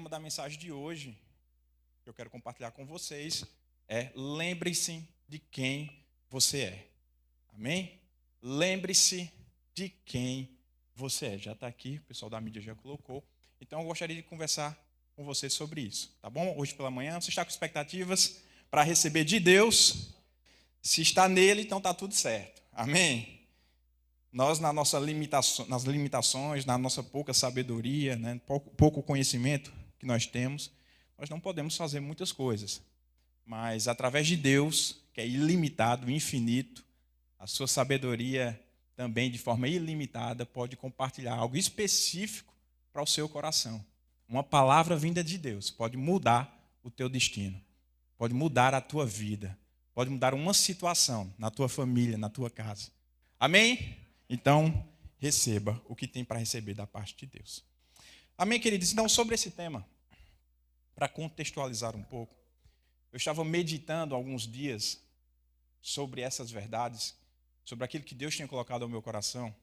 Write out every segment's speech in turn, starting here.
tema da mensagem de hoje, que eu quero compartilhar com vocês, é lembre-se de quem você é. Amém? Lembre-se de quem você é. Já está aqui, o pessoal da mídia já colocou. Então, eu gostaria de conversar com você sobre isso, tá bom? Hoje pela manhã, você está com expectativas para receber de Deus? Se está nele, então está tudo certo. Amém? Nós, nas limitações, na nossa pouca sabedoria, né, pouco conhecimento que nós temos, nós não podemos fazer muitas coisas. Mas, através de Deus, que é ilimitado, infinito, a sua sabedoria também, de forma ilimitada, pode compartilhar algo específico para o seu coração. Uma palavra vinda de Deus pode mudar o teu destino, pode mudar a tua vida, pode mudar uma situação na tua família, na tua casa. Amém? Então, receba o que tem para receber da parte de Deus. Amém, queridos? Então, sobre esse tema, para contextualizar um pouco, eu estava meditando há alguns dias sobre essas verdades, sobre aquilo que Deus tinha colocado ao meu coração.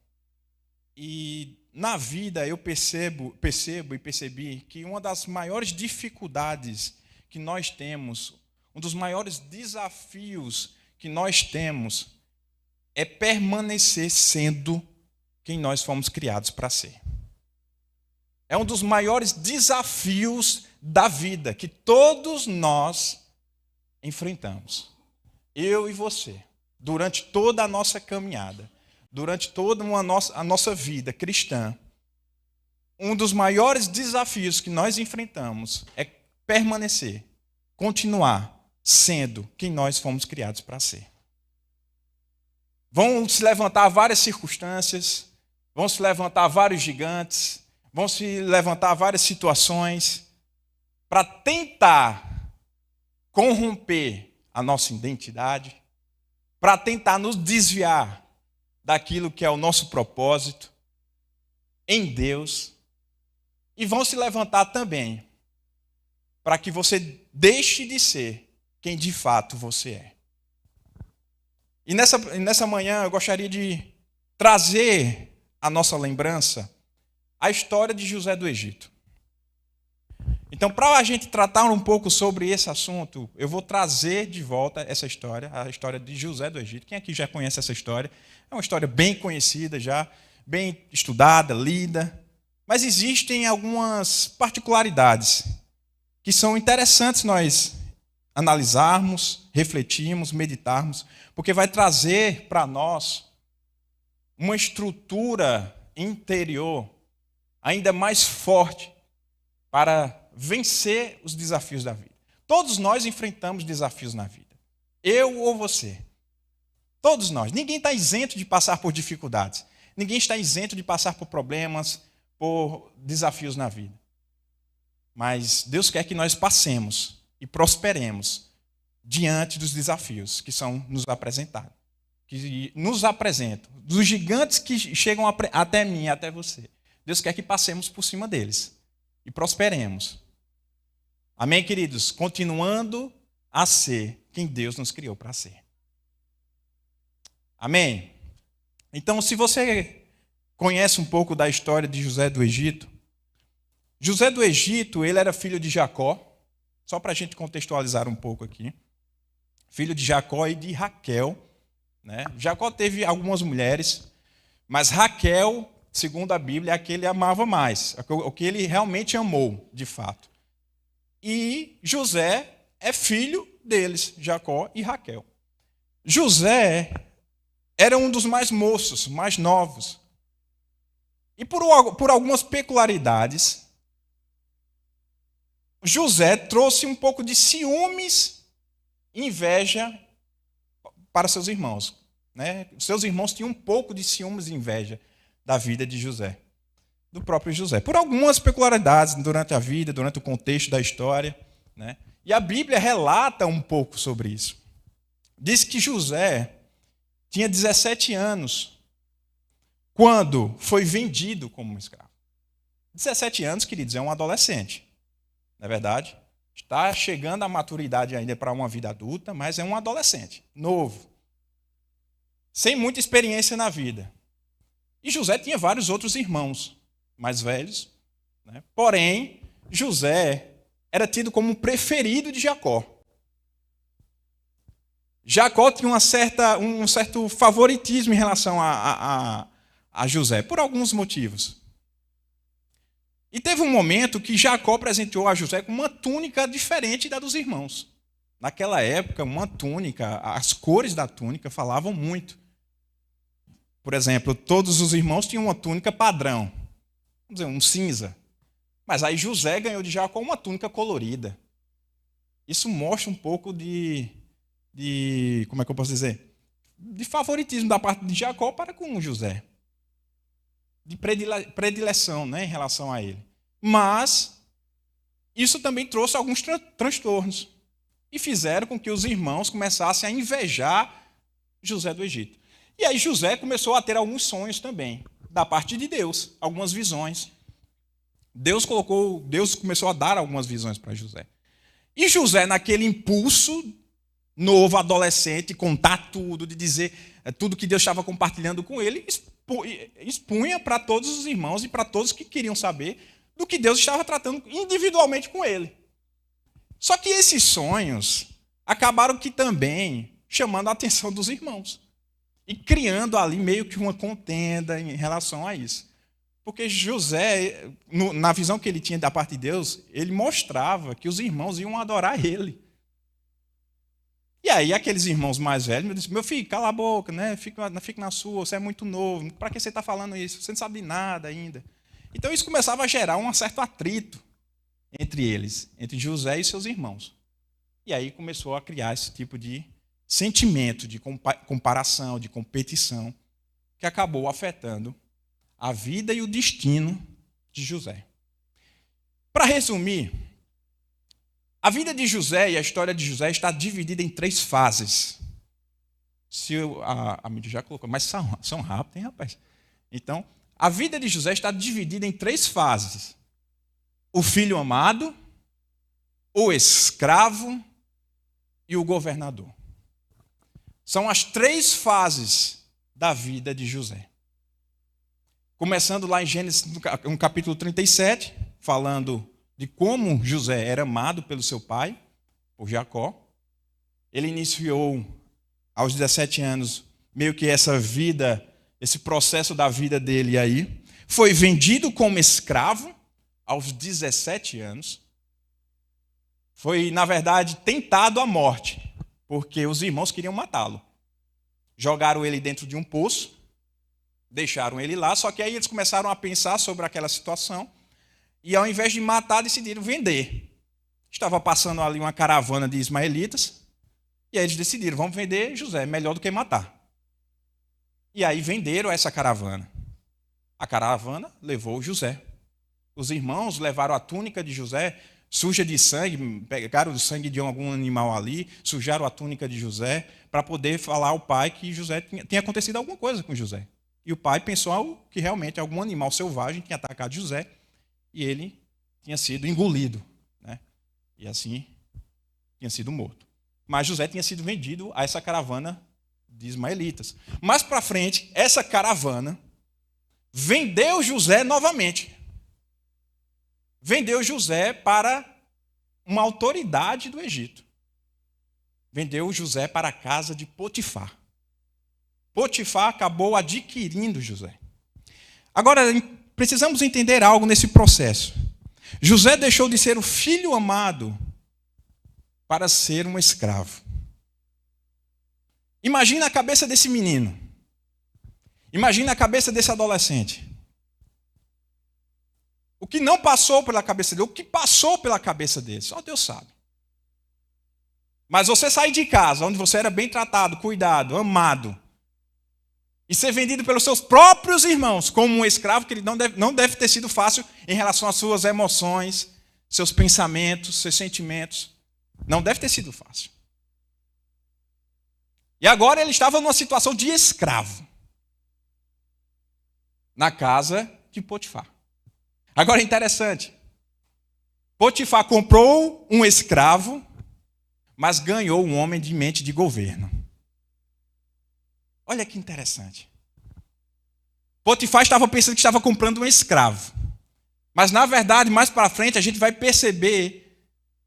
E na vida eu percebo e percebi que uma das maiores dificuldades que nós temos, um dos maiores desafios que nós temos, é permanecer sendo quem nós fomos criados para ser. É um dos maiores desafios da vida que todos nós enfrentamos. Eu e você, durante toda a nossa caminhada, durante toda a nossa vida cristã, um dos maiores desafios que nós enfrentamos é permanecer, continuar sendo quem nós fomos criados para ser. Vão se levantar várias circunstâncias, vão se levantar vários gigantes, vão se levantar várias situações para tentar corromper a nossa identidade, para tentar nos desviar daquilo que é o nosso propósito em Deus, e vão se levantar também para que você deixe de ser quem de fato você é. E nessa manhã eu gostaria de trazer à nossa lembrança a história de José do Egito. Então, para a gente tratar um pouco sobre esse assunto, eu vou trazer de volta essa história, a história de José do Egito. Quem aqui já conhece essa história? É uma história bem conhecida já, bem estudada, lida. Mas existem algumas particularidades que são interessantes nós analisarmos, refletirmos, meditarmos, porque vai trazer para nós uma estrutura interior ainda mais forte para vencer os desafios da vida. Todos nós enfrentamos desafios na vida. Eu ou você. Todos nós. Ninguém está isento de passar por dificuldades. Ninguém está isento de passar por problemas, por desafios na vida. Mas Deus quer que nós passemos e prosperemos diante dos desafios que são nos apresentados. Que nos apresentam. Dos gigantes que chegam até mim, até você. Deus quer que passemos por cima deles e prosperemos. Amém, queridos? Continuando a ser quem Deus nos criou para ser. Amém? Então, se você conhece um pouco da história de José do Egito, José do Egito, ele era filho de Jacó, só para a gente contextualizar um pouco aqui. Filho de Jacó e de Raquel. Né? Jacó teve algumas mulheres, mas Raquel, segundo a Bíblia, é a que ele amava mais, o que ele realmente amou, de fato. E José é filho deles, Jacó e Raquel. José era um dos mais moços, mais novos. E por algumas peculiaridades, José trouxe um pouco de ciúmes e inveja para seus irmãos. Né? Seus irmãos tinham um pouco de ciúmes e inveja da vida de José, do próprio José. Por algumas peculiaridades durante a vida, durante o contexto da história. Né? E a Bíblia relata um pouco sobre isso. Diz que José tinha 17 anos quando foi vendido como um escravo. 17 anos, queridos, é um adolescente. Não é verdade? Está chegando à maturidade ainda para uma vida adulta, mas é um adolescente, novo. Sem muita experiência na vida. E José tinha vários outros irmãos mais velhos. Né? Porém, José era tido como o preferido de Jacó. Jacó tinha um certo favoritismo em relação a José, por alguns motivos. E teve um momento que Jacó presenteou a José com uma túnica diferente da dos irmãos. Naquela época, uma túnica, as cores da túnica falavam muito. Por exemplo, todos os irmãos tinham uma túnica padrão, vamos dizer, um cinza. Mas aí José ganhou de Jacó uma túnica colorida. Isso mostra um pouco de como é que eu posso dizer? De favoritismo da parte de Jacó para com José. De predileção, né, em relação a ele. Mas isso também trouxe alguns transtornos. E fizeram com que os irmãos começassem a invejar José do Egito. E aí José começou a ter alguns sonhos também, da parte de Deus, algumas visões. Deus começou a dar algumas visões para José. E José, naquele impulso novo, adolescente, contar tudo, de dizer tudo que Deus estava compartilhando com ele, expunha para todos os irmãos e para todos que queriam saber do que Deus estava tratando individualmente com ele. Só que esses sonhos acabaram que também chamando a atenção dos irmãos e criando ali meio que uma contenda em relação a isso. Porque José, na visão que ele tinha da parte de Deus, ele mostrava que os irmãos iam adorar ele. E aí aqueles irmãos mais velhos me disseram: meu filho, cala a boca, né? Fique na sua, você é muito novo, para que você está falando isso? Você não sabe de nada ainda. Então isso começava a gerar um certo atrito entre eles, entre José e seus irmãos. E aí começou a criar esse tipo de sentimento de comparação, de competição, que acabou afetando a vida e o destino de José. Para resumir, a vida de José e a história de José está dividida em 3 fases. A mídia já colocou, mas são rápidos, hein, rapaz? Então, a vida de José está dividida em 3 fases. O filho amado, o escravo e o governador. São as 3 fases da vida de José. Começando lá em Gênesis, no capítulo 37, falando de como José era amado pelo seu pai, por Jacó. Ele iniciou, aos 17 anos, meio que essa vida, esse processo da vida dele aí. Foi vendido como escravo aos 17 anos. Foi, na verdade, tentado à morte, porque os irmãos queriam matá-lo. Jogaram ele dentro de um poço, deixaram ele lá, só que aí eles começaram a pensar sobre aquela situação e, ao invés de matar, decidiram vender. Estava passando ali uma caravana de ismaelitas e aí eles decidiram: vamos vender José, melhor do que matar. E aí venderam essa caravana. A caravana levou José. Os irmãos levaram a túnica de José, suja de sangue, pegaram o sangue de algum animal ali, sujaram a túnica de José, para poder falar ao pai que José tinha acontecido alguma coisa com José. E o pai pensou que realmente algum animal selvagem tinha atacado José e ele tinha sido engolido, né? E assim tinha sido morto. Mas José tinha sido vendido a essa caravana de ismaelitas. Mais para frente, essa caravana vendeu José novamente. Vendeu José para uma autoridade do Egito. Vendeu José para a casa de Potifar. Potifar acabou adquirindo José. Agora, precisamos entender algo nesse processo. José deixou de ser o filho amado para ser um escravo. Imagina a cabeça desse menino. Imagina a cabeça desse adolescente. O que não passou pela cabeça dele, o que passou pela cabeça dele, só Deus sabe. Mas você sair de casa, onde você era bem tratado, cuidado, amado, e ser vendido pelos seus próprios irmãos como um escravo, que ele não deve ter sido fácil em relação às suas emoções, seus pensamentos, seus sentimentos. Não deve ter sido fácil. E agora ele estava numa situação de escravo, na casa de Potifar. Agora é interessante. Potifar comprou um escravo, mas ganhou um homem de mente de governo. Olha que interessante. Potifar estava pensando que estava comprando um escravo. Mas, na verdade, mais para frente, a gente vai perceber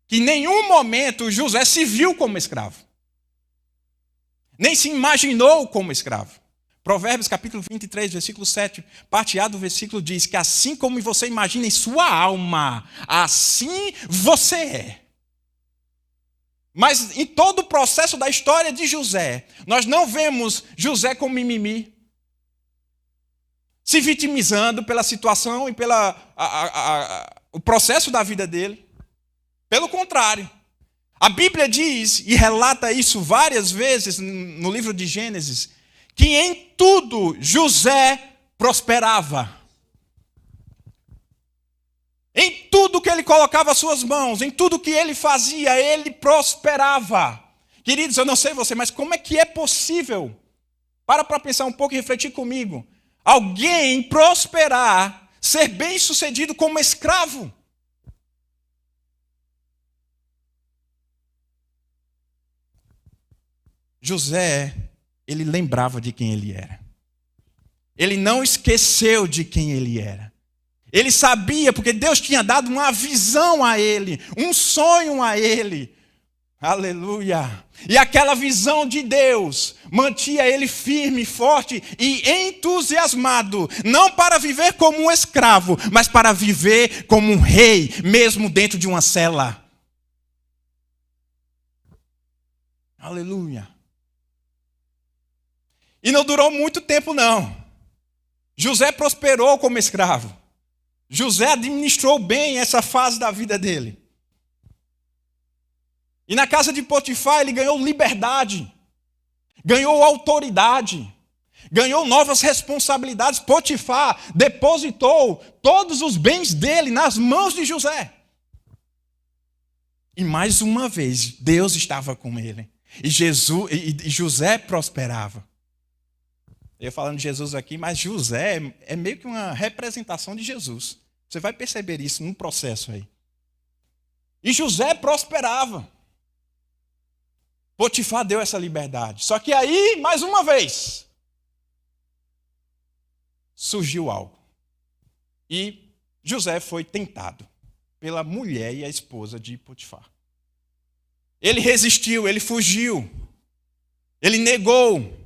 que em nenhum momento José se viu como escravo. Nem se imaginou como escravo. Provérbios capítulo 23, versículo 7, parte A do versículo diz que assim como você imagina em sua alma, assim você é. Mas em todo o processo da história de José, nós não vemos José com mimimi, se vitimizando pela situação e pelo processo da vida dele. Pelo contrário, a Bíblia diz, e relata isso várias vezes no livro de Gênesis, que em tudo José prosperava. Em tudo que ele colocava as suas mãos, em tudo que ele fazia, ele prosperava. Queridos, eu não sei você, mas como é que é possível? Para pensar um pouco e refletir comigo. Alguém prosperar, ser bem-sucedido como escravo. José, ele lembrava de quem ele era. Ele não esqueceu de quem ele era. Ele sabia, porque Deus tinha dado uma visão a ele, um sonho a ele. Aleluia! E aquela visão de Deus mantinha ele firme, forte e entusiasmado, não para viver como um escravo, mas para viver como um rei, mesmo dentro de uma cela. Aleluia! E não durou muito tempo, não. José prosperou como escravo. José administrou bem essa fase da vida dele. E na casa de Potifar ele ganhou liberdade, ganhou autoridade, ganhou novas responsabilidades. Potifar depositou todos os bens dele nas mãos de José. E mais uma vez, Deus estava com ele. E José prosperava. Eu falando de Jesus aqui, mas José é meio que uma representação de Jesus. Você vai perceber isso no processo aí. E José prosperava. Potifar deu essa liberdade. Só que aí, mais uma vez, surgiu algo. E José foi tentado pela mulher e a esposa de Potifar. Ele resistiu, ele fugiu. Ele negou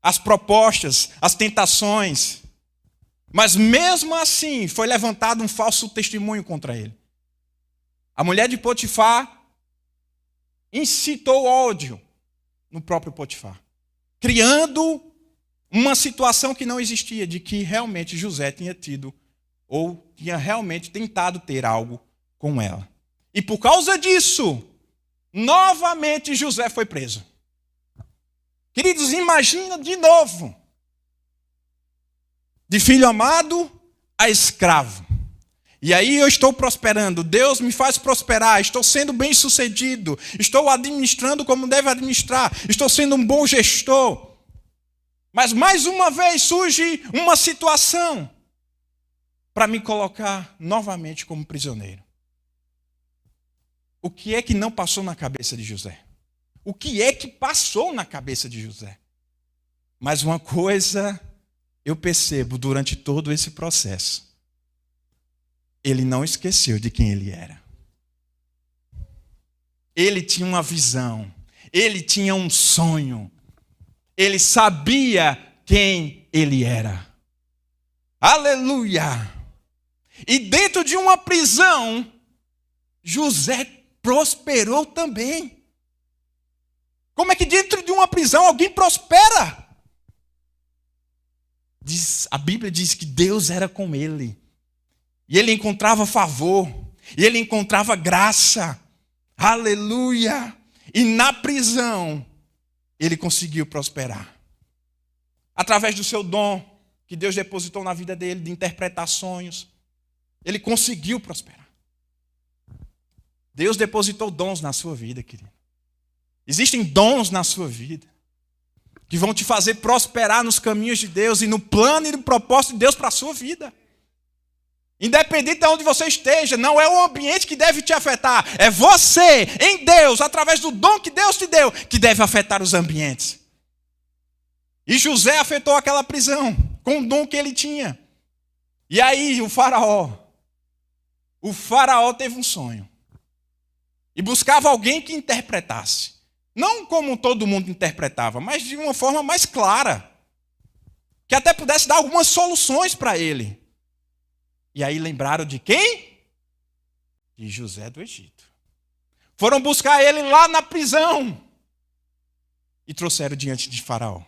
as propostas, as tentações. Mas mesmo assim, foi levantado um falso testemunho contra ele. A mulher de Potifar incitou ódio no próprio Potifar, criando uma situação que não existia, de que realmente José tinha tido, ou tinha realmente tentado ter algo com ela. E por causa disso, novamente José foi preso. Queridos, imagina de novo. De filho amado a escravo. E aí eu estou prosperando. Deus me faz prosperar. Estou sendo bem-sucedido. Estou administrando como deve administrar. Estou sendo um bom gestor. Mas mais uma vez surge uma situação para me colocar novamente como prisioneiro. O que é que não passou na cabeça de José? O que é que passou na cabeça de José? Mas uma coisa eu percebo durante todo esse processo. Ele não esqueceu de quem ele era. Ele tinha uma visão. Ele tinha um sonho. Ele sabia quem ele era. Aleluia! E dentro de uma prisão, José prosperou também. Como é que dentro de uma prisão alguém prospera? A Bíblia diz que Deus era com ele. E ele encontrava favor. E ele encontrava graça. Aleluia! E na prisão, ele conseguiu prosperar. Através do seu dom, que Deus depositou na vida dele, de interpretar sonhos, ele conseguiu prosperar. Deus depositou dons na sua vida, querido. Existem dons na sua vida que vão te fazer prosperar nos caminhos de Deus e no plano e no propósito de Deus para a sua vida. Independente de onde você esteja, não é o ambiente que deve te afetar. É você, em Deus, através do dom que Deus te deu, que deve afetar os ambientes. E José afetou aquela prisão com o dom que ele tinha. E aí o faraó o faraó teve um sonho. E buscava alguém que interpretasse. Não como todo mundo interpretava, mas de uma forma mais clara. Que até pudesse dar algumas soluções para ele. E aí lembraram de quem? De José do Egito. Foram buscar ele lá na prisão. E trouxeram diante de Faraó.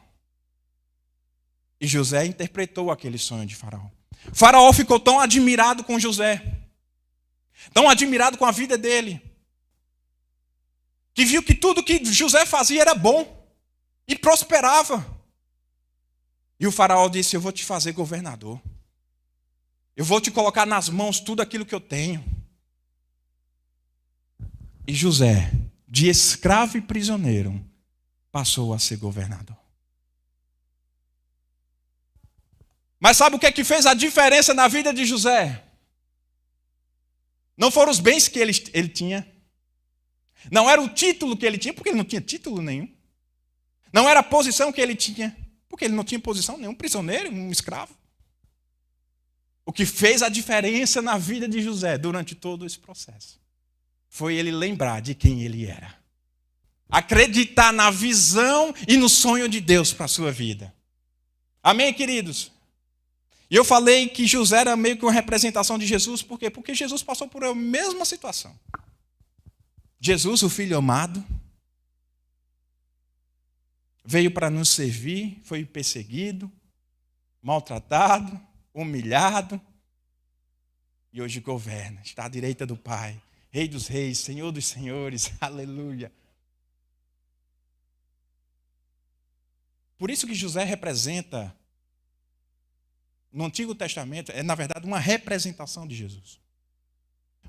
E José interpretou aquele sonho de Faraó. Faraó ficou tão admirado com José. Tão admirado com a vida dele. Que viu que tudo que José fazia era bom. E prosperava. E o faraó disse: eu vou te fazer governador. Eu vou te colocar nas mãos tudo aquilo que eu tenho. E José, de escravo e prisioneiro, passou a ser governador. Mas sabe o que é que fez a diferença na vida de José? Não foram os bens que ele tinha. Não era o título que ele tinha, porque ele não tinha título nenhum. Não era a posição que ele tinha, porque ele não tinha posição nenhuma, um prisioneiro, um escravo. O que fez a diferença na vida de José durante todo esse processo foi ele lembrar de quem ele era. Acreditar na visão e no sonho de Deus para a sua vida. Amém, queridos? E eu falei que José era meio que uma representação de Jesus, por quê? Porque Jesus passou por a mesma situação. Jesus, o Filho amado, veio para nos servir, foi perseguido, maltratado, humilhado, e hoje governa, está à direita do Pai, Rei dos reis, Senhor dos senhores, aleluia. Por isso que José representa, no Antigo Testamento, é na verdade uma representação de Jesus.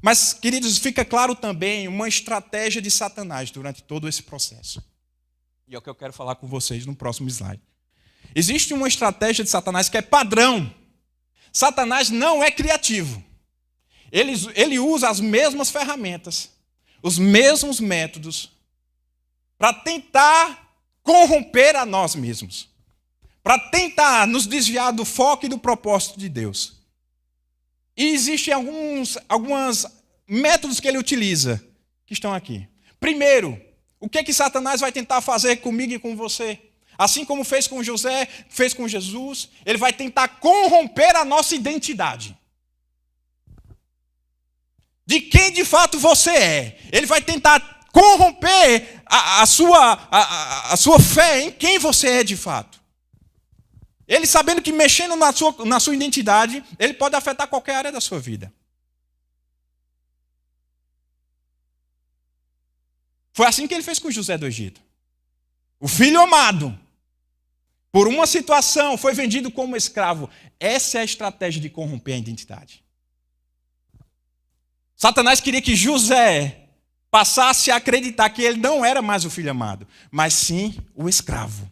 Mas, queridos, fica claro também uma estratégia de Satanás durante todo esse processo. E é o que eu quero falar com vocês no próximo slide. Existe uma estratégia de Satanás que é padrão. Satanás não é criativo. Ele usa as mesmas ferramentas, os mesmos métodos, para tentar corromper a nós mesmos. Para tentar nos desviar do foco e do propósito de Deus. E existem alguns métodos que ele utiliza, que estão aqui. Primeiro, o que Satanás vai tentar fazer comigo e com você? Assim como fez com José, fez com Jesus, ele vai tentar corromper a nossa identidade. De quem de fato você é. Ele vai tentar corromper a sua fé em quem você é de fato. Ele sabendo que mexendo na sua identidade, ele pode afetar qualquer área da sua vida. Foi assim que ele fez com José do Egito. O filho amado, por uma situação, foi vendido como escravo. Essa é a estratégia de corromper a identidade. Satanás queria que José passasse a acreditar que ele não era mais o filho amado, mas sim o escravo.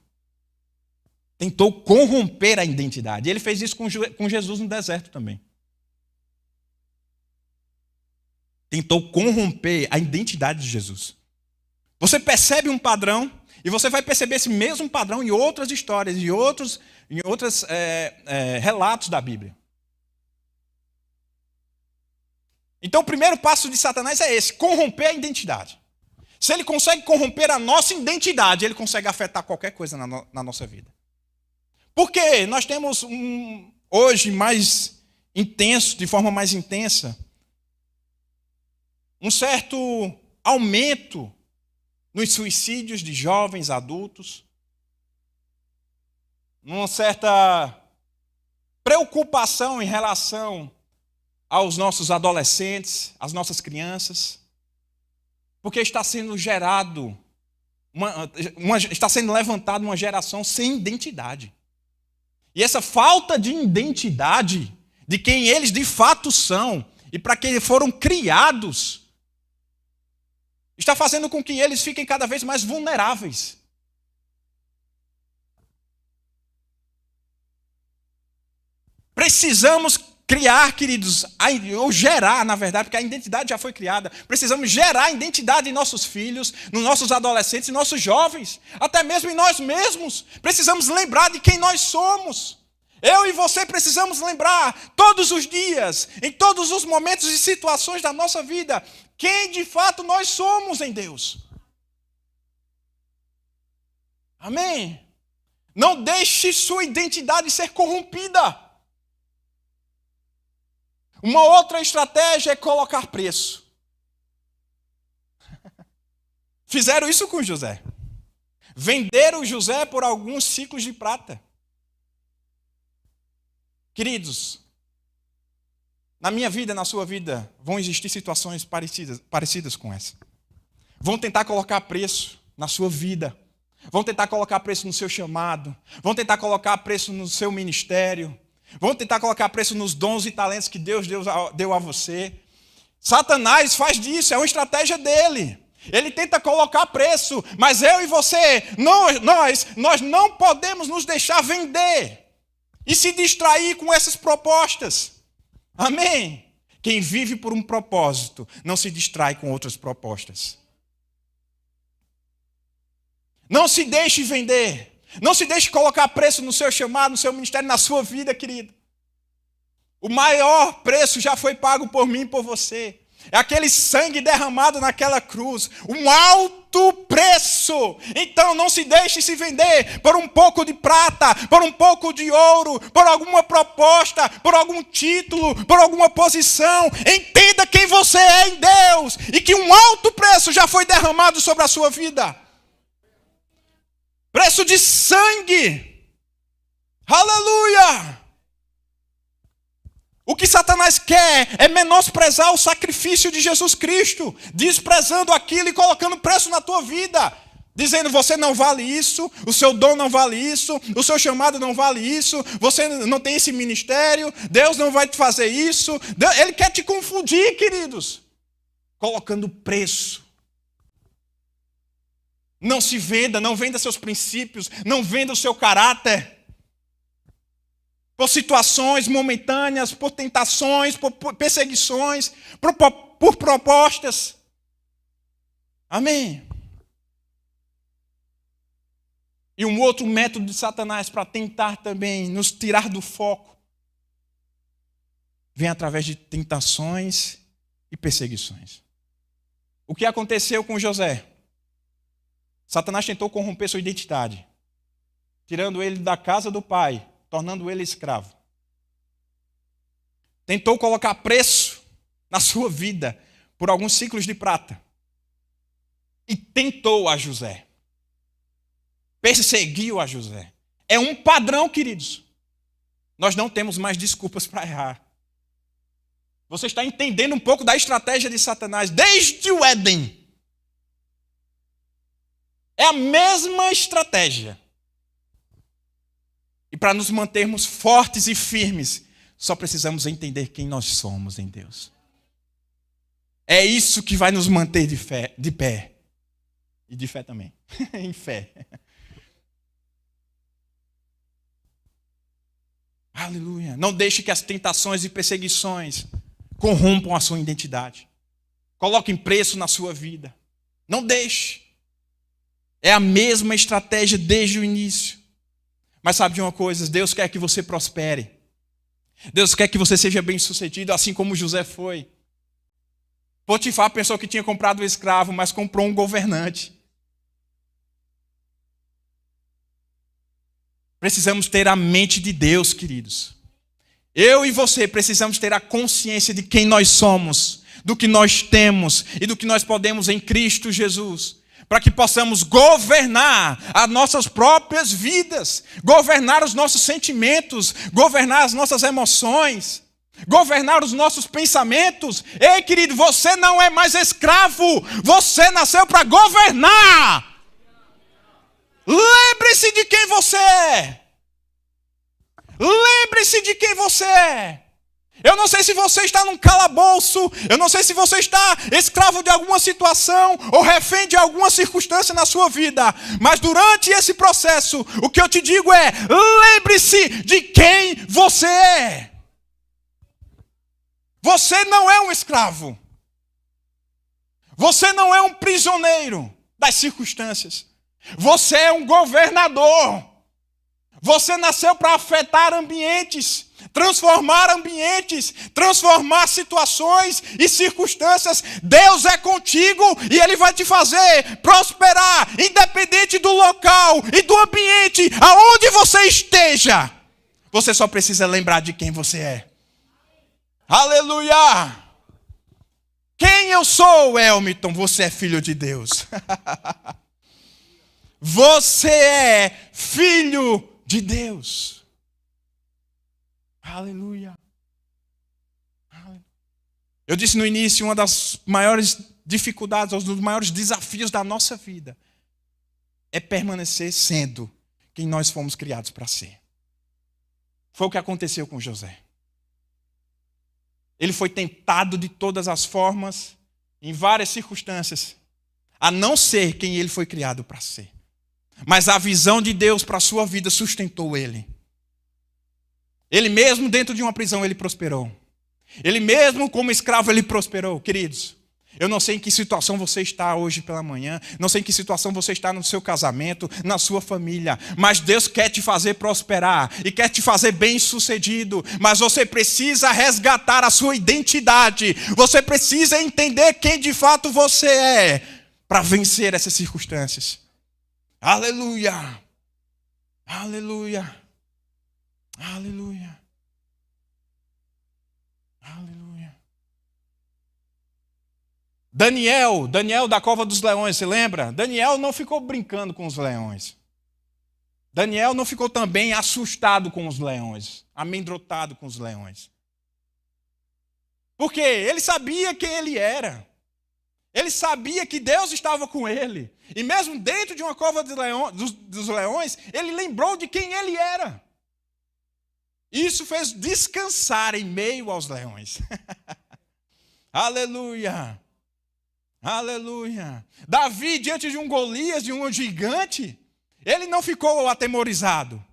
Tentou corromper a identidade. Ele fez isso com Jesus no deserto também. Tentou corromper a identidade de Jesus. Você percebe um padrão, e você vai perceber esse mesmo padrão em outras histórias, em outros relatos da Bíblia. Então o primeiro passo de Satanás é esse, corromper a identidade. Se ele consegue corromper a nossa identidade, ele consegue afetar qualquer coisa na nossa vida. Porque nós temos hoje mais intenso, de forma mais intensa, um certo aumento nos suicídios de jovens adultos, uma certa preocupação em relação aos nossos adolescentes, às nossas crianças, porque está sendo gerado, está sendo levantada uma geração sem identidade. E essa falta de identidade de quem eles de fato são e para quem foram criados está fazendo com que eles fiquem cada vez mais vulneráveis. Precisamos criar, queridos, ou gerar, na verdade, porque a identidade já foi criada. Precisamos gerar identidade em nossos filhos, nos nossos adolescentes, em nossos jovens, até mesmo em nós mesmos. Precisamos lembrar de quem nós somos. Eu e você precisamos lembrar todos os dias, em todos os momentos e situações da nossa vida, quem de fato nós somos em Deus. Amém? Não deixe sua identidade ser corrompida. Uma outra estratégia é colocar preço. Fizeram isso com José. Venderam José por alguns ciclos de prata. Queridos, na minha vida, na sua vida, vão existir situações parecidas com essa. Vão tentar colocar preço na sua vida. Vão tentar colocar preço no seu chamado. Vão tentar colocar preço no seu ministério. Vão tentar colocar preço nos dons e talentos que Deus deu a você. Satanás faz disso, é uma estratégia dele. Ele tenta colocar preço, mas eu e você, nós não podemos nos deixar vender e se distrair com essas propostas. Amém? Quem vive por um propósito não se distrai com outras propostas. Não se deixe vender. Não se deixe colocar preço no seu chamado, no seu ministério, na sua vida, querido. O maior preço já foi pago por mim e por você. É aquele sangue derramado naquela cruz. Um alto preço. Então não se deixe se vender por um pouco de prata, por um pouco de ouro, por alguma proposta, por algum título, por alguma posição. Entenda quem você é em Deus e que um alto preço já foi derramado sobre a sua vida. Preço de sangue. Aleluia! O que Satanás quer é menosprezar o sacrifício de Jesus Cristo, desprezando aquilo e colocando preço na tua vida, dizendo: você não vale isso, o seu dom não vale isso, o seu chamado não vale isso, você não tem esse ministério, Deus não vai te fazer isso. Ele quer te confundir, queridos, colocando preço. Não se venda, não venda seus princípios, não venda o seu caráter. Por situações momentâneas, por tentações, por perseguições, por propostas. Amém? E um outro método de Satanás para tentar também nos tirar do foco vem através de tentações e perseguições. O que aconteceu com José? Satanás tentou corromper sua identidade, tirando ele da casa do pai, tornando ele escravo. Tentou colocar preço na sua vida por alguns ciclos de prata. E tentou a José. Perseguiu a José. É um padrão, queridos. Nós não temos mais desculpas para errar. Você está entendendo um pouco da estratégia de Satanás desde o Éden. É a mesma estratégia. E para nos mantermos fortes e firmes, só precisamos entender quem nós somos em Deus. É isso que vai nos manter de pé. E de fé também. Em fé. Aleluia. Não deixe que as tentações e perseguições corrompam a sua identidade. Coloquem preço na sua vida. Não deixe. É a mesma estratégia desde o início. Mas sabe de uma coisa? Deus quer que você prospere. Deus quer que você seja bem-sucedido, assim como José foi. Potifar pensou que tinha comprado um escravo, mas comprou um governante. Precisamos ter a mente de Deus, queridos. Eu e você precisamos ter a consciência de quem nós somos, do que nós temos e do que nós podemos em Cristo Jesus. Para que possamos governar as nossas próprias vidas, governar os nossos sentimentos, governar as nossas emoções, governar os nossos pensamentos. Ei, querido, você não é mais escravo, você nasceu para governar. Lembre-se de quem você é. Lembre-se de quem você é. Eu não sei se você está num calabouço, eu não sei se você está escravo de alguma situação ou refém de alguma circunstância na sua vida, mas durante esse processo, o que eu te digo é: lembre-se de quem você é. Você não é um escravo. Você não é um prisioneiro das circunstâncias. Você é um governador. Você nasceu para afetar ambientes, transformar situações e circunstâncias. Deus é contigo e Ele vai te fazer prosperar, independente do local e do ambiente, aonde você esteja. Você só precisa lembrar de quem você é. Aleluia! Quem eu sou, Elmiton? Você é filho de Deus. Você é filho de Deus. Aleluia. Eu disse no início, uma das maiores dificuldades, um dos maiores desafios da nossa vida é permanecer sendo quem nós fomos criados para ser. Foi o que aconteceu com José. Ele foi tentado de todas as formas, em várias circunstâncias, a não ser quem ele foi criado para ser. Mas a visão de Deus para a sua vida sustentou ele. Ele mesmo dentro de uma prisão, ele prosperou. Ele mesmo como escravo, ele prosperou. Queridos, eu não sei em que situação você está hoje pela manhã, não sei em que situação você está no seu casamento, na sua família, mas Deus quer te fazer prosperar e quer te fazer bem-sucedido, mas você precisa resgatar a sua identidade, você precisa entender quem de fato você é para vencer essas circunstâncias. Aleluia! Aleluia! Aleluia! Aleluia! Daniel da cova dos leões, você lembra? Daniel não ficou brincando com os leões. Daniel não ficou também assustado com os leões, amedrontado com os leões. Por quê? Ele sabia quem ele era. Ele sabia que Deus estava com ele. E mesmo dentro de uma cova dos leões, ele lembrou de quem ele era. Isso fez descansar em meio aos leões. Aleluia! Aleluia! Davi, diante de um Golias, de um gigante, ele não ficou atemorizado.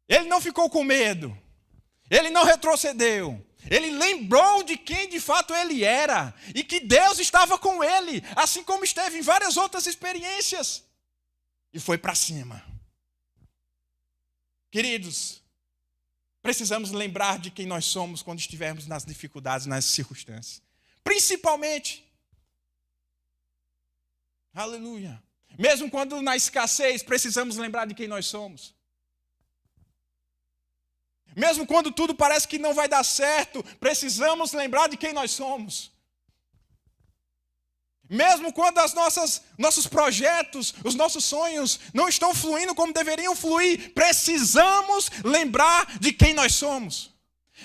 Ele não ficou com medo. Ele não retrocedeu. Ele lembrou de quem de fato ele era e que Deus estava com ele, assim como esteve em várias outras experiências. E foi para cima. Queridos, precisamos lembrar de quem nós somos quando estivermos nas dificuldades, nas circunstâncias. Principalmente, aleluia, mesmo quando na escassez, precisamos lembrar de quem nós somos. Mesmo quando tudo parece que não vai dar certo, precisamos lembrar de quem nós somos. Mesmo quando nossos projetos, os nossos sonhos não estão fluindo como deveriam fluir, precisamos lembrar de quem nós somos.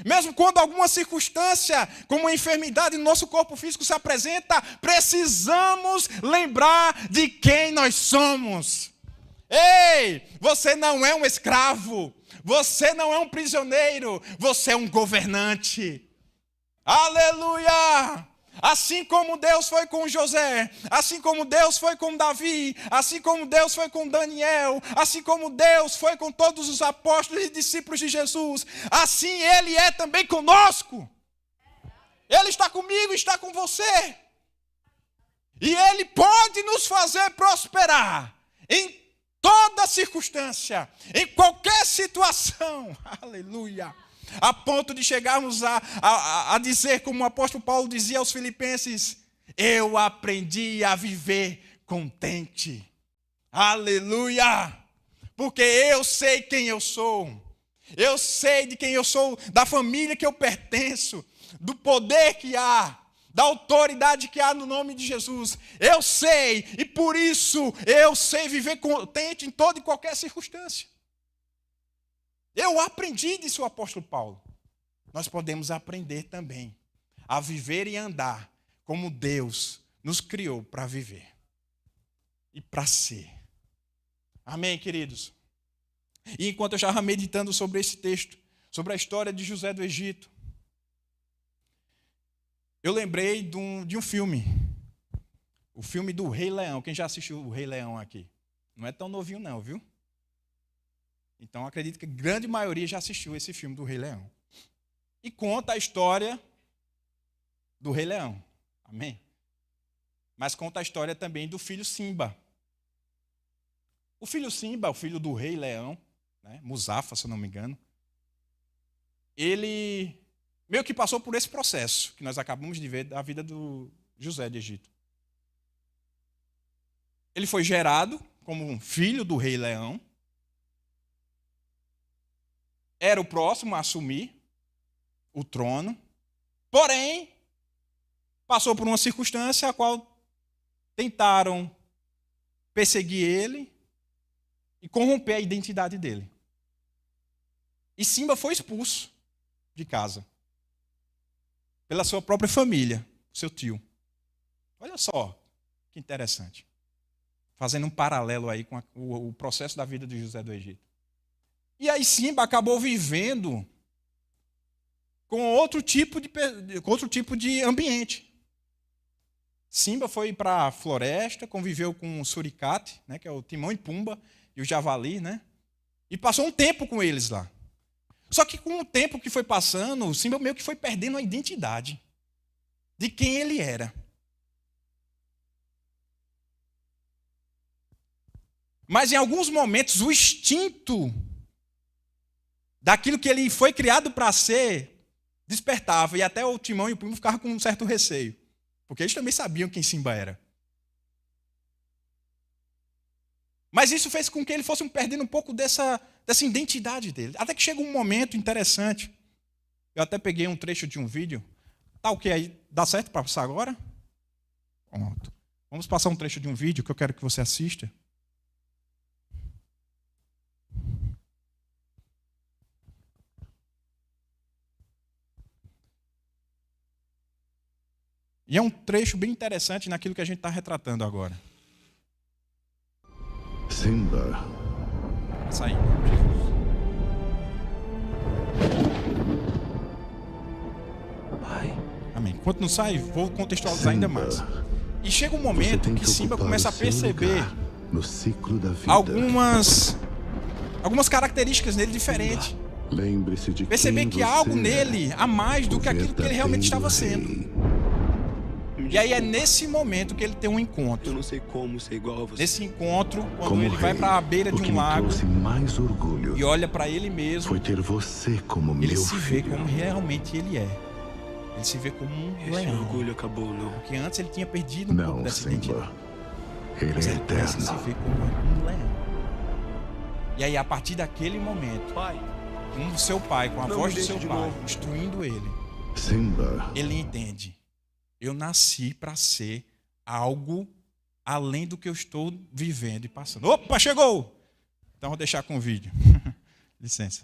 Mesmo quando alguma circunstância, como uma enfermidade no nosso corpo físico se apresenta, precisamos lembrar de quem nós somos. Ei, você não é um escravo. Você não é um prisioneiro, você é um governante. Aleluia! Assim como Deus foi com José, assim como Deus foi com Davi, assim como Deus foi com Daniel, assim como Deus foi com todos os apóstolos e discípulos de Jesus, assim Ele é também conosco. Ele está comigo, está com você. E Ele pode nos fazer prosperar em toda circunstância, em qualquer situação, aleluia, a ponto de chegarmos a dizer, como o apóstolo Paulo dizia aos Filipenses, eu aprendi a viver contente, aleluia, porque eu sei quem eu sou, eu sei de quem eu sou, da família que eu pertenço, do poder que há, da autoridade que há no nome de Jesus. Eu sei, e por isso eu sei viver contente em toda e qualquer circunstância. Eu aprendi, disse o apóstolo Paulo. Nós podemos aprender também a viver e andar como Deus nos criou para viver e para ser. Amém, queridos? E enquanto eu estava meditando sobre esse texto, sobre a história de José do Egito, eu lembrei de um filme. O filme do Rei Leão. Quem já assistiu o Rei Leão aqui? Não é tão novinho não, viu? Então acredito que a grande maioria já assistiu esse filme do Rei Leão. E conta a história do Rei Leão. Amém? Mas conta a história também do filho Simba. O filho Simba, o filho do rei leão, né, Musafa, se eu não me engano, ele meio que passou por esse processo que nós acabamos de ver da vida do José de Egito. Ele foi gerado como um filho do rei leão, era o próximo a assumir o trono, porém, passou por uma circunstância a qual tentaram perseguir ele e corromper a identidade dele. E Simba foi expulso de casa pela sua própria família, seu tio. Olha só que interessante. Fazendo um paralelo aí com o processo da vida de José do Egito. E aí Simba acabou vivendo com outro tipo de ambiente. Simba foi para a floresta, conviveu com o suricate, né, que é o Timão e Pumba, e o javali, né, e passou um tempo com eles lá. Só que com o tempo que foi passando, o Simba meio que foi perdendo a identidade de quem ele era. Mas em alguns momentos o instinto daquilo que ele foi criado para ser despertava, e até o Timão e o Pumba ficavam com um certo receio, porque eles também sabiam quem Simba era. Mas isso fez com que ele fosse perdendo um pouco dessa identidade dele. Até que chega um momento interessante. Eu até peguei um trecho de um vídeo. Tá ok aí? Dá certo para passar agora? Pronto. Vamos passar um trecho de um vídeo que eu quero que você assista. E é um trecho bem interessante naquilo que a gente está retratando agora. Simba. Sai. Pai. Amém. Enquanto não sai, vou contextualizar ainda mais. E chega um momento que Simba começa a perceber no ciclo da vida. algumas características nele diferentes. Lembre-se de perceber que há algo nele a mais do que aquilo que ele realmente estava sendo. E aí é nesse momento que ele tem um encontro. Eu não sei como ser igual a você. Nesse encontro, quando Como ele vai rei, para a beira de o que um me lago trouxe mais orgulho e olha para ele mesmo, foi ter você como ele meu se vê filho. como realmente ele é. Ele se vê como um Esse leão. orgulho acabou, não. Porque antes ele tinha perdido um pouco Não, dessa identidade. Simba. Ele Mas é ele começa a se eterno. ver como um leão. E aí, a partir daquele momento, Pai, com o seu pai, com a Não voz me do seu deixe de pai, novo. instruindo ele, Simba. ele entende. Eu nasci para ser algo além do que eu estou vivendo e passando. Opa, chegou! Então vou deixar com o vídeo. Licença.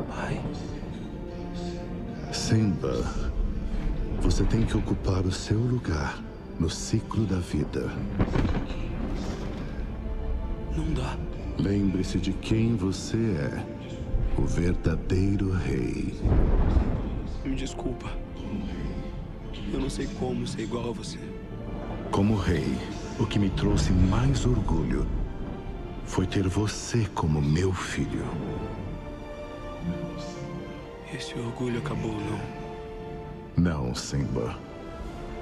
pai, Simba. Você tem que ocupar o seu lugar no ciclo da vida. não dá. Lembre-se de quem você é. O verdadeiro rei. Me desculpa. Eu não sei como ser igual a você. Como rei, o que me trouxe mais orgulho foi ter você como meu filho. Esse orgulho acabou, não. Não, Simba.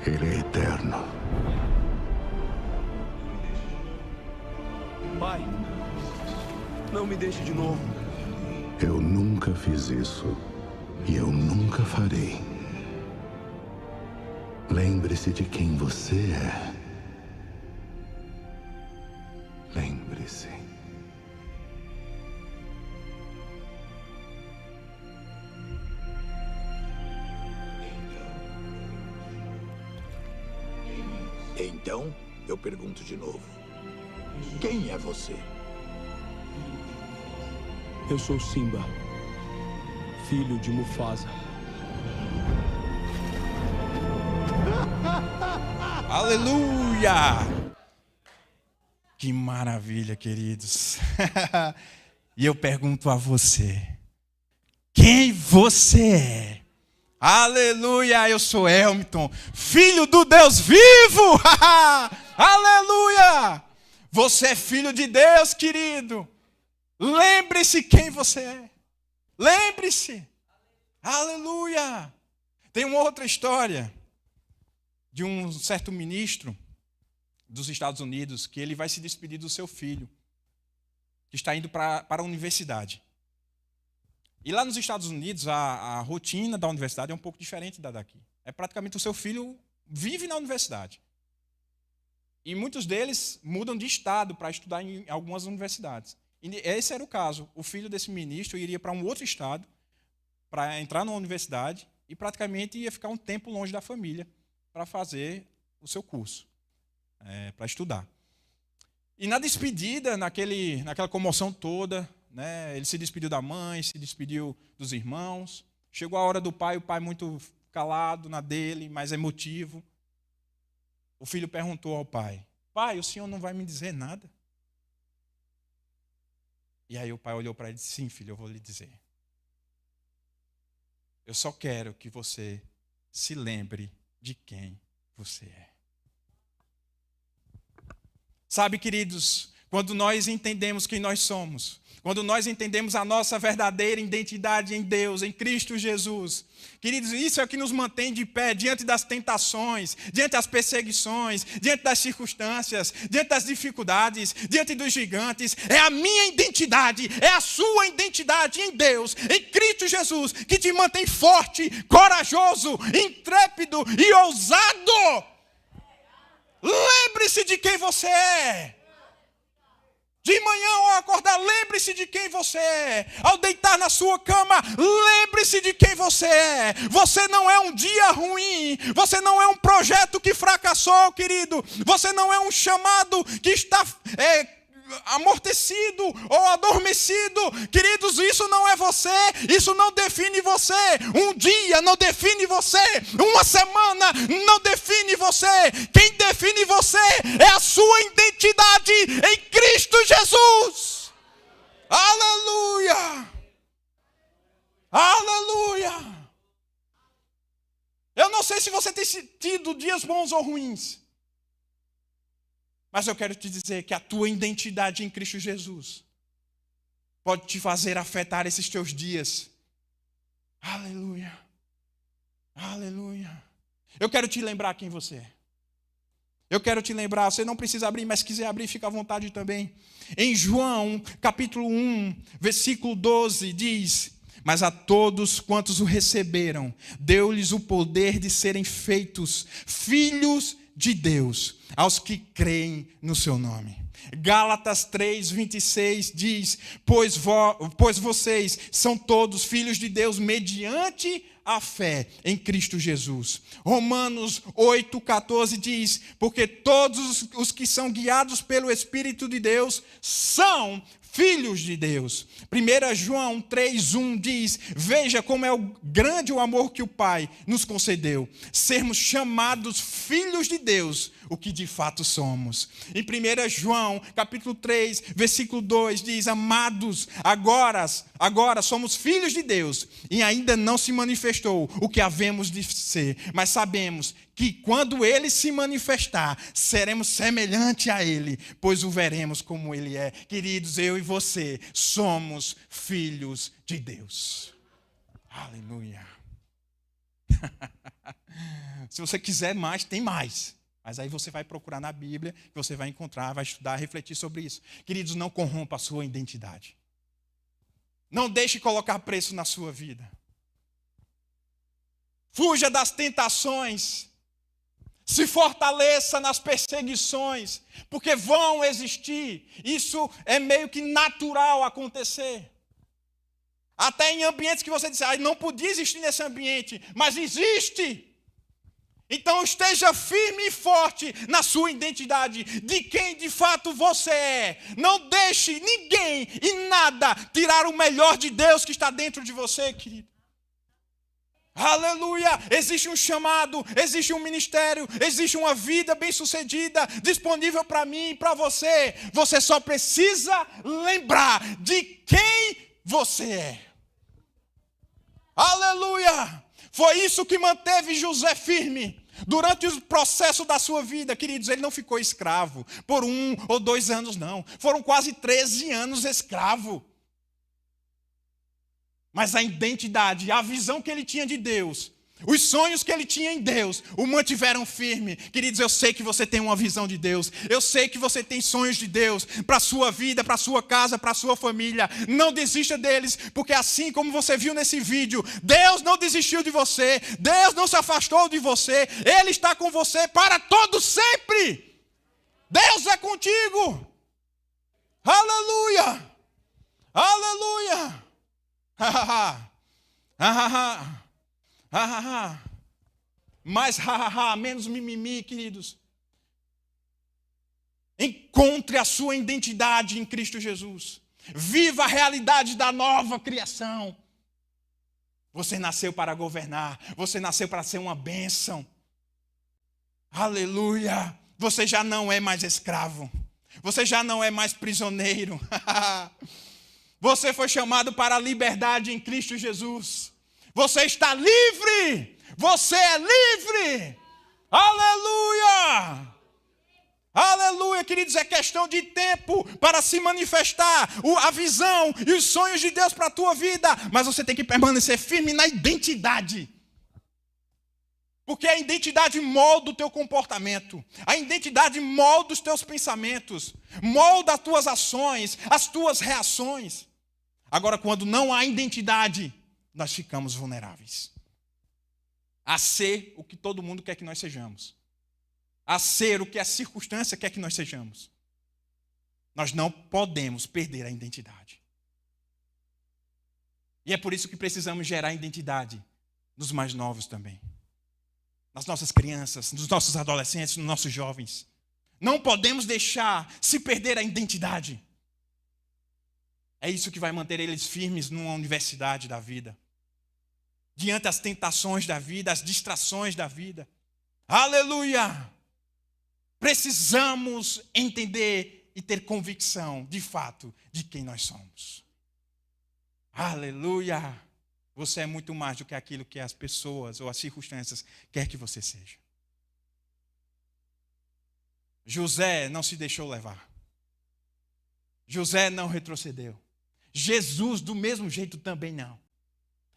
Ele é eterno. Pai, não me deixe de novo. Eu nunca fiz isso. E eu nunca farei. Lembre-se de quem você é. Lembre-se. Então, eu pergunto de novo. Quem é você? Eu sou Simba, filho de Mufasa. Aleluia! Que maravilha, queridos. E eu pergunto a você: quem você é? Aleluia! Eu sou Elmiton, filho do Deus vivo! Aleluia! Você é filho de Deus, querido. Lembre-se quem você é. Lembre-se. Aleluia. Tem uma outra história de um certo ministro dos Estados Unidos que ele vai se despedir do seu filho, que está indo para a universidade. E lá nos Estados Unidos, a rotina da universidade é um pouco diferente da daqui. É praticamente o seu filho vive na universidade. E muitos deles mudam de estado para estudar em algumas universidades. E esse era o caso. O filho desse ministro iria para um outro estado para entrar numa universidade e praticamente ia ficar um tempo longe da família para fazer o seu curso, para estudar. E na despedida, naquela comoção toda, né, ele se despediu da mãe, se despediu dos irmãos. Chegou a hora do pai, o pai muito calado na dele, mais emotivo. O filho perguntou ao pai: pai, o senhor não vai me dizer nada? E aí o pai olhou para ele e disse: sim, filho, eu vou lhe dizer. Eu só quero que você se lembre de quem você é. Sabe, queridos, quando nós entendemos quem nós somos, quando nós entendemos a nossa verdadeira identidade em Deus, em Cristo Jesus, queridos, isso é o que nos mantém de pé diante das tentações, diante das perseguições, diante das circunstâncias, diante das dificuldades, diante dos gigantes. É a minha identidade, é a sua identidade em Deus, em Cristo Jesus, que te mantém forte, corajoso, intrépido e ousado. Lembre-se de quem você é. De manhã ao acordar, lembre-se de quem você é. Ao deitar na sua cama, lembre-se de quem você é. Você não é um dia ruim. Você não é um projeto que fracassou, querido. Você não é um chamado que está amortecido ou adormecido. Queridos, isso não é você. Isso não define você. Um dia não define você. Uma semana não define você. Quem define você é a sua identidade em Cristo Jesus. Aleluia! Aleluia! Eu não sei se você tem tido dias bons ou ruins, mas eu quero te dizer que a tua identidade em Cristo Jesus pode te fazer afetar esses teus dias. Aleluia. Aleluia. Eu quero te lembrar quem você é. Eu quero te lembrar, você não precisa abrir, mas se quiser abrir, fica à vontade também. Em João, capítulo 1, versículo 12, diz: mas a todos quantos o receberam, deu-lhes o poder de serem feitos filhos de Deus, aos que creem no seu nome. Gálatas 3:26 diz: pois vocês são todos filhos de Deus mediante a fé em Cristo Jesus. Romanos 8:14 diz: porque todos os que são guiados pelo Espírito de Deus são filhos de Deus. 1 João 3:1 diz: veja como é grande o amor que o Pai nos concedeu, sermos chamados filhos de Deus, o que de fato somos. Em 1 João capítulo 3, versículo 2 diz: amados, agora somos filhos de Deus, e ainda não se manifestou o que havemos de ser, mas sabemos que quando ele se manifestar, seremos semelhante a ele, pois o veremos como ele é. Queridos, eu e você somos filhos de Deus. Aleluia. Se você quiser mais, tem mais. Mas aí você vai procurar na Bíblia, que você vai encontrar, vai estudar, refletir sobre isso. Queridos, não corrompa a sua identidade. Não deixe colocar preço na sua vida. Fuja das tentações. Se fortaleça nas perseguições, porque vão existir. Isso é meio que natural acontecer. Até em ambientes que você diz: não podia existir nesse ambiente, mas existe. Então esteja firme e forte na sua identidade, de quem de fato você é. Não deixe ninguém e nada tirar o melhor de Deus que está dentro de você, querido. Aleluia! Existe um chamado, existe um ministério, existe uma vida bem-sucedida disponível para mim e para você. Você só precisa lembrar de quem você é. Aleluia! Foi isso que manteve José firme. Durante o processo da sua vida, queridos, ele não ficou escravo por 1 ou 2 anos, não. Foram quase 13 anos escravo. Mas a identidade, a visão que ele tinha de Deus, os sonhos que ele tinha em Deus, o mantiveram firme. Queridos, eu sei que você tem uma visão de Deus. Eu sei que você tem sonhos de Deus para a sua vida, para a sua casa, para a sua família. Não desista deles, porque assim como você viu nesse vídeo, Deus não desistiu de você. Deus não se afastou de você. Ele está com você para todo sempre. Deus é contigo. Aleluia. Aleluia. Mais menos mimimi, queridos. Encontre a sua identidade em Cristo Jesus. Viva a realidade da nova criação. Você nasceu para governar. Você nasceu para ser uma bênção. Aleluia. Você já não é mais escravo. Você já não é mais prisioneiro. Você foi chamado para a liberdade em Cristo Jesus. Você está livre! Você é livre! Aleluia! Aleluia, queridos, é questão de tempo para se manifestar a visão e os sonhos de Deus para a tua vida. Mas você tem que permanecer firme na identidade. Porque a identidade molda o teu comportamento. A identidade molda os teus pensamentos. Molda as tuas ações, as tuas reações. Agora, quando não há identidade, nós ficamos vulneráveis a ser o que todo mundo quer que nós sejamos, a ser o que a circunstância quer que nós sejamos. Nós não podemos perder a identidade. E é por isso que precisamos gerar identidade nos mais novos também, nas nossas crianças, nos nossos adolescentes, nos nossos jovens. Não podemos deixar se perder a identidade. É isso que vai manter eles firmes numa universidade da vida, diante das tentações da vida, as distrações da vida. Aleluia! Precisamos entender e ter convicção, de fato, de quem nós somos. Aleluia! Você é muito mais do que aquilo que as pessoas ou as circunstâncias querem que você seja. José não se deixou levar. José não retrocedeu. Jesus, do mesmo jeito, também não.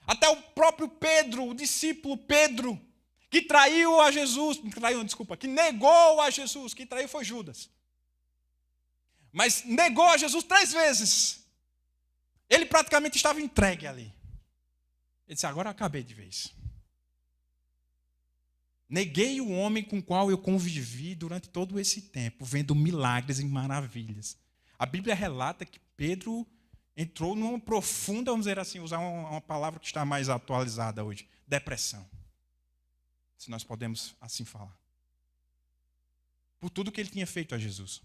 Até o próprio Pedro, o discípulo Pedro, que traiu a Jesus, que negou a Jesus, que traiu foi Judas. Mas negou a Jesus 3 vezes. Ele praticamente estava entregue ali. Ele disse, agora eu acabei de vez. Neguei o homem com o qual eu convivi durante todo esse tempo, vendo milagres e maravilhas. A Bíblia relata que Pedro entrou numa profunda, vamos dizer assim, usar uma palavra que está mais atualizada hoje, depressão. Se nós podemos assim falar. Por tudo que ele tinha feito a Jesus.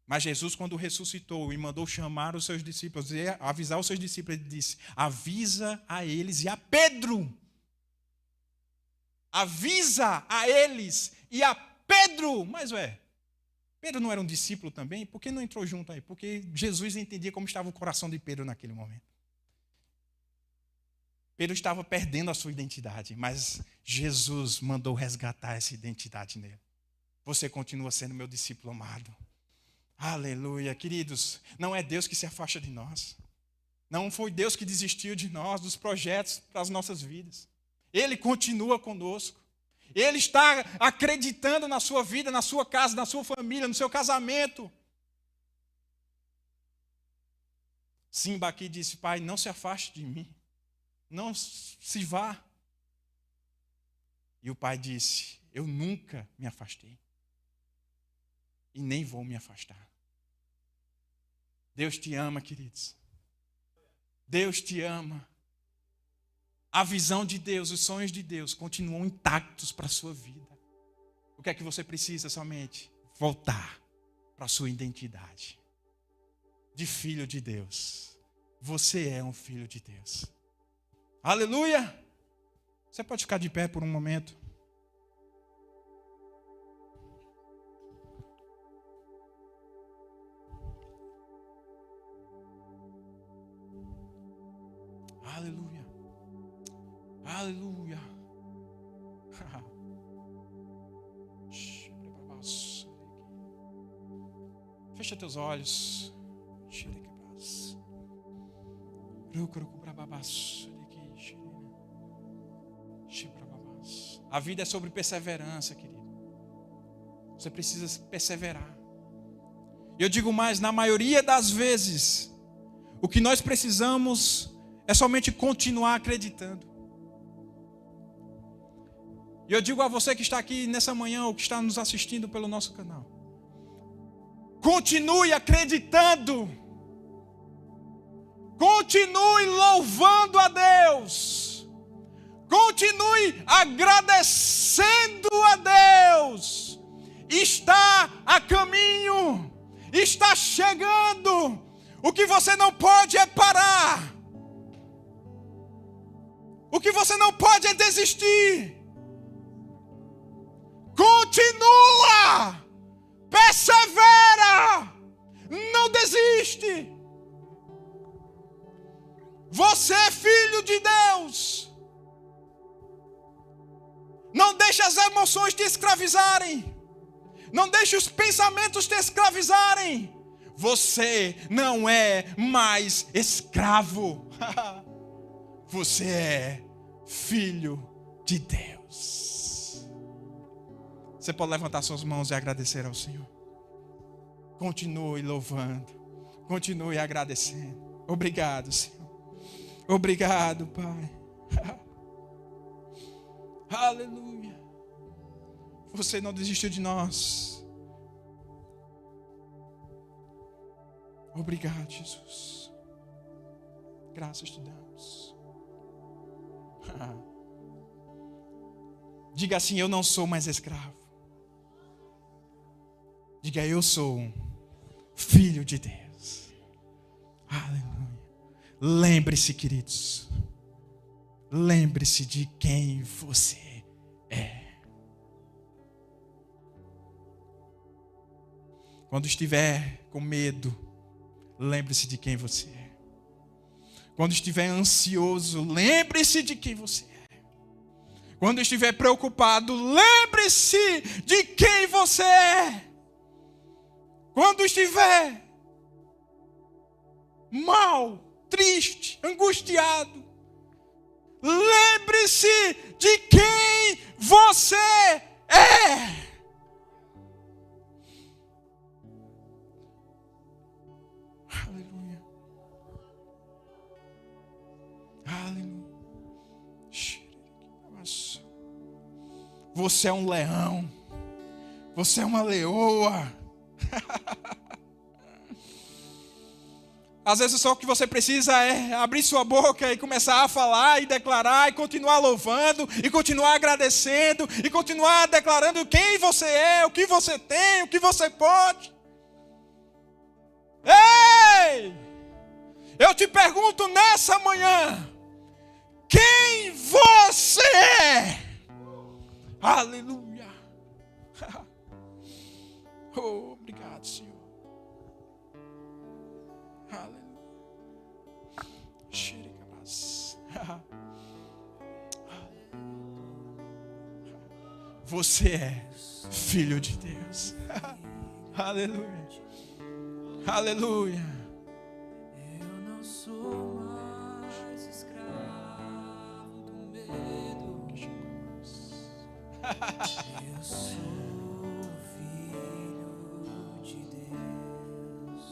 Mas Jesus, quando ressuscitou e mandou chamar os seus discípulos, e avisar os seus discípulos, ele disse, avisa a eles e a Pedro. Avisa a eles e a Pedro. Mas Pedro não era um discípulo também? Por que não entrou junto aí? Porque Jesus entendia como estava o coração de Pedro naquele momento. Pedro estava perdendo a sua identidade, mas Jesus mandou resgatar essa identidade nele. Você continua sendo meu discípulo amado. Aleluia, queridos. Não é Deus que se afasta de nós. Não foi Deus que desistiu de nós, dos projetos para as nossas vidas. Ele continua conosco. Ele está acreditando na sua vida, na sua casa, na sua família, no seu casamento. Simba aqui disse, pai, não se afaste de mim. Não se vá. E o pai disse, eu nunca me afastei. E nem vou me afastar. Deus te ama, queridos. Deus te ama. A visão de Deus, os sonhos de Deus continuam intactos para a sua vida. O que é que você precisa somente? Voltar para a sua identidade de filho de Deus. Você é um filho de Deus. Aleluia! Você pode ficar de pé por um momento. Aleluia. Aleluia. Fecha teus olhos. A vida é sobre perseverança, querido. Você precisa perseverar. E eu digo mais, na maioria das vezes, o que nós precisamos é somente continuar acreditando. E eu digo a você que está aqui nessa manhã, ou que está nos assistindo pelo nosso canal: continue acreditando. Continue louvando a Deus. Continue agradecendo a Deus. Está a caminho. Está chegando. O que você não pode é parar. O que você não pode é desistir. Continua. Persevera. Não desiste. Você é filho de Deus. Não deixe as emoções te escravizarem. Não deixe os pensamentos te escravizarem. Você não é mais escravo. Você é filho de Deus. Você pode levantar suas mãos e agradecer ao Senhor. Continue louvando. Continue agradecendo. Obrigado, Senhor. Obrigado, Pai. Aleluia. Você não desistiu de nós. Obrigado, Jesus. Graças te damos. Diga assim: eu não sou mais escravo. Diga: eu sou um filho de Deus. Aleluia. Lembre-se, queridos. Lembre-se de quem você é. Quando estiver com medo, lembre-se de quem você é. Quando estiver ansioso, lembre-se de quem você é. Quando estiver preocupado, lembre-se de quem você é. Quando estiver mal, triste, angustiado, lembre-se de quem você é. Aleluia. Aleluia. Você é um leão. Você é uma leoa. Às vezes só o que você precisa é abrir sua boca e começar a falar e declarar e continuar louvando e continuar agradecendo e continuar declarando quem você é, o que você tem, o que você pode. Ei! Eu te pergunto nessa manhã, quem você é? Aleluia. Oh, obrigado, Senhor. Aleluia. Você é filho de Deus. Aleluia. Aleluia. Eu não sou mais escravo do medo. Eu sou filho de Deus.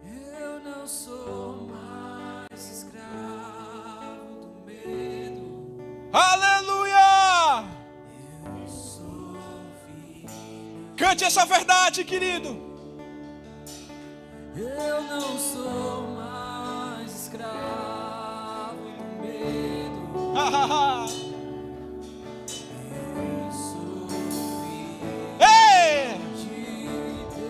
Eu não sou mais escravo do medo. Aleluia! Eu sou filho. Cante essa verdade, querido. Eu não sou mais escravo do medo. Eu sou Ei! filho de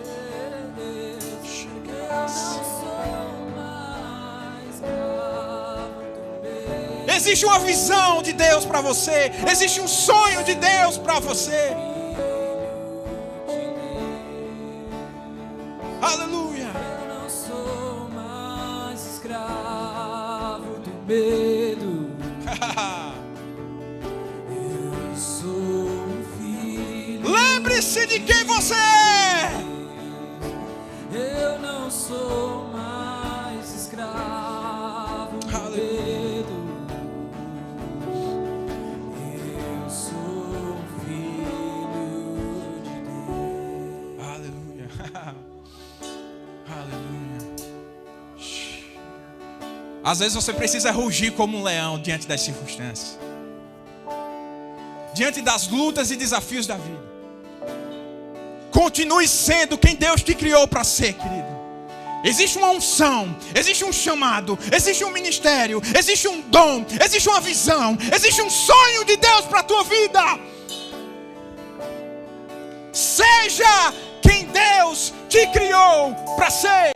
Deus. Eu não sou mais escravo do medo. Existe uma visão de Deus para você. Existe um sonho de Deus para você. Aleluia. Eu não sou mais escravo do medo. Eu sou um filho. Lembre-se de quem você é. sou mais escravo do medo. Eu sou filho de Deus. Aleluia. Aleluia. Às vezes você precisa rugir como um leão diante das circunstâncias, diante das lutas e desafios da vida. Continue sendo quem Deus te criou para ser, querido. Existe uma unção, existe um chamado, existe um ministério, existe um dom, existe uma visão, existe um sonho de Deus para a tua vida. Seja quem Deus te criou para ser.